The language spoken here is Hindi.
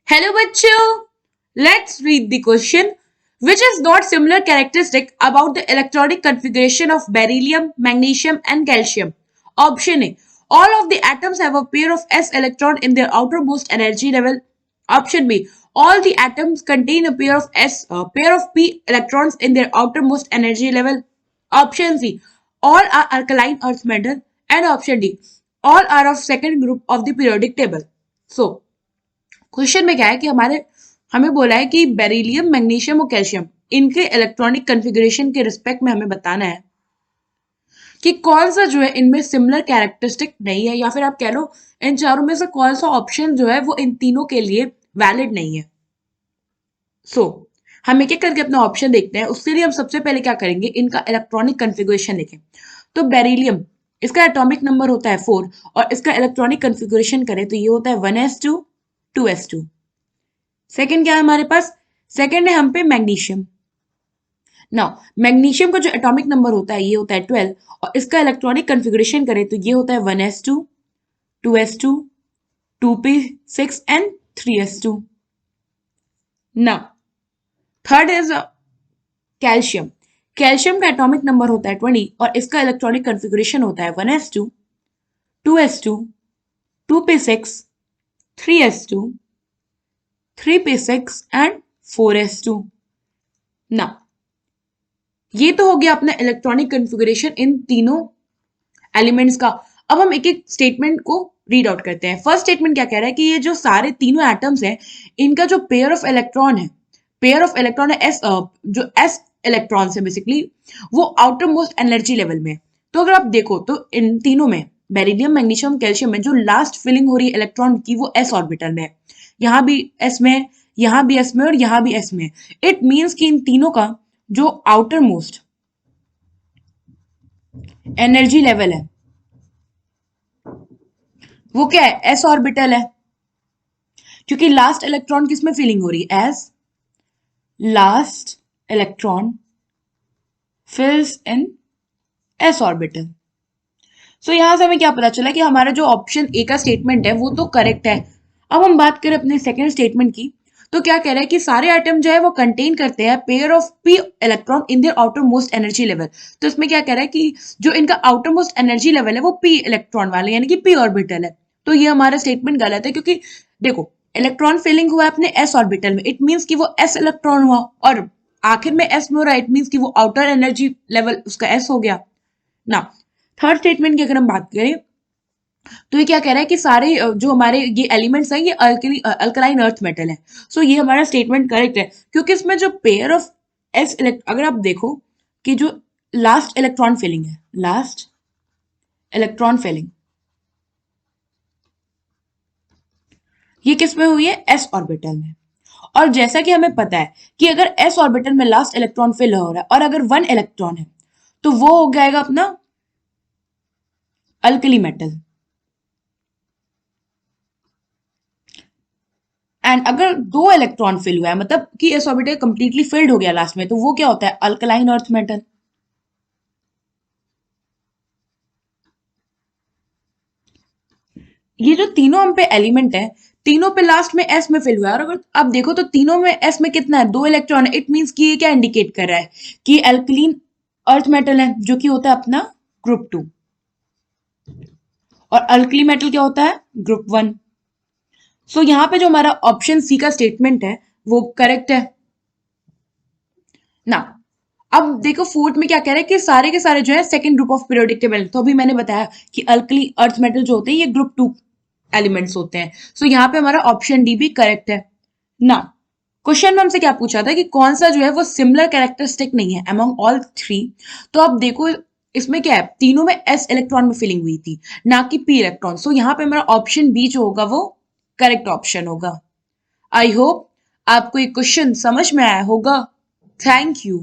Hello bachcho, let's read the question. Which is not similar characteristic about the electronic configuration of beryllium, magnesium and calcium? Option A. All of the atoms have a pair of s electron in their outermost energy level. Option B. All the atoms contain a pair of p electrons in their outermost energy level. Option C. All are alkaline earth metal. And option D. All are of second group of the periodic table. So, question में क्या है कि हमें बोला है कि बेरिलियम, मैग्नीशियम और कैल्शियम इनके इलेक्ट्रॉनिक कॉन्फ़िगरेशन के रिस्पेक्ट में हमें बताना है कि कौन सा जो है इनमें सिमिलर कैरेक्टरिस्टिक नहीं है, या फिर आप कह लो इन चारों में से कौन सा ऑप्शन जो है वो इन तीनों के लिए वैलिड नहीं है। हम एक एक करके अपना ऑप्शन देखते हैं। उसके लिए हम सबसे पहले क्या करेंगे, इनका इलेक्ट्रॉनिक कॉन्फ़िगरेशन लिखें। तो बेरिलियम, इसका एटॉमिक नंबर होता है 4 और इसका इलेक्ट्रॉनिक कॉन्फ़िगरेशन करें तो ये होता है 1s2 2s2। सेकेंड क्या है हमारे पास, सेकेंड है हम पे मैग्नीशियम। नाउ मैग्नीशियम का जो एटॉमिक नंबर होता है ये होता है 12 और इसका इलेक्ट्रॉनिक कॉन्फ़िगरेशन करें तो ये होता है 1s2 2s2 2p6 and 3s2। Now third is calcium. Calcium का एटॉमिक नंबर होता है 20 और इसका इलेक्ट्रॉनिक कॉन्फ़िगरेशन होता है 1s2 2s2 2p6 3s2 3p6 and 4s2। Now ये तो हो गया अपना इलेक्ट्रॉनिक कॉन्फ़िगरेशन इन तीनों एलिमेंट्स का। अब हम एक एक स्टेटमेंट को रीड आउट करते हैं। फर्स्ट स्टेटमेंट क्या कह रहा है कि ये जो सारे तीनों एटम्स हैं इनका जो पेयर ऑफ इलेक्ट्रॉन है, पेयर ऑफ इलेक्ट्रॉन है एस, जो एस इलेक्ट्रॉन्स है बेसिकली वो आउटर मोस्ट एनर्जी लेवल में। तो अगर आप देखो तो इन तीनों में बेरिलियम, मैग्नीशियम, कैल्शियम में जो लास्ट फिलिंग हो रही है इलेक्ट्रॉन की वो एस ऑर्बिटल में है। यहाँ भी एस में, यहाँ भी एस में और यहाँ भी एस में। इट मीन्स कि इन तीनों का जो आउटर मोस्ट एनर्जी लेवल है वो क्या है, एस ऑर्बिटल है। क्योंकि लास्ट इलेक्ट्रॉन किसमें फिलिंग हो रही है, एस लास्ट इलेक्ट्रॉन फिल्स इन एस ऑर्बिटल। सो यहां से हमें क्या पता चला कि हमारा जो ऑप्शन ए का स्टेटमेंट है वो तो करेक्ट है। अब हम बात करें अपने सेकंड स्टेटमेंट की, तो क्या कह रहा है कि सारे आइटम जो है वो कंटेन करते हैं pair of P electron in their outer most energy level. तो इसमें क्या कह रहा है कि जो इनका आउटर मोस्ट एनर्जी लेवल है वो पी इलेक्ट्रॉन वाले यानी कि पी ऑर्बिटल है। तो ये हमारा स्टेटमेंट गलत है, क्योंकि देखो इलेक्ट्रॉन फिलिंग हुआ है अपने एस ऑर्बिटल में, इट मीन्स कि वो एस इलेक्ट्रॉन हुआ और आखिर में एस में हो रहा है, इट मीन्स कि वो आउटर एनर्जी लेवल उसका एस हो गया ना। थर्ड स्टेटमेंट की अगर हम बात करें तो ये क्या कह रहा है कि सारे जो हमारे ये एलिमेंट्स हैं ये अल्कलाइन अर्थ मेटल है। सो ये हमारा स्टेटमेंट करेक्ट है, क्योंकि इसमें जो पेयर ऑफ एस अगर आप देखो कि जो लास्ट इलेक्ट्रॉन फिलिंग है, लास्ट इलेक्ट्रॉन फिलिंग ये किस में हुई है, एस ऑर्बिटल में। और जैसा कि हमें पता है कि अगर एस ऑर्बिटल में लास्ट इलेक्ट्रॉन फिल हो रहा है और अगर 1 इलेक्ट्रॉन है तो वो हो जाएगा अपना अल्कली मेटल। एंड अगर 2 इलेक्ट्रॉन फिल हुआ है मतलब कि एस ऑर्बिटल कंप्लीटली फिल्ड हो गया लास्ट में, तो वो क्या होता है, अल्कलाइन अर्थ मेटल। ये जो तीनों हम पे एलिमेंट है तीनों पे लास्ट में एस में फिल हुआ है, और अगर आप देखो तो तीनों में एस में कितना है, 2 इलेक्ट्रॉन है। इट मीन्स कि ये क्या इंडिकेट कर रहा है कि एल्कलीन अर्थ मेटल है, जो कि होता है अपना ग्रुप 2 और अल्कली मेटल क्या होता है, ग्रुप 1। सो यहाँ पे जो हमारा ऑप्शन सी का स्टेटमेंट है वो करेक्ट है ना। अब देखो फोर्थ में क्या कह रहा है कि सारे के सारे जो है second group of periodic table. तो अभी मैंने बताया कि अल्कली अर्थ मेटल जो होते हैं ये ग्रुप 2 एलिमेंट्स होते हैं। सो यहाँ पे हमारा ऑप्शन डी भी करेक्ट है ना। क्वेश्चन में हमसे क्या पूछा था कि कौन सा जो है वो सिमिलर कैरेक्टरिस्टिक नहीं है अमंग ऑल 3। तो अब देखो इसमें क्या है, तीनों में एस इलेक्ट्रॉन में फिलिंग हुई थी ना कि पी इलेक्ट्रॉन। सो यहाँ पे हमारा ऑप्शन बी जो होगा वो करेक्ट ऑप्शन होगा। आई होप आपको ये क्वेश्चन समझ में आया होगा। Thank you.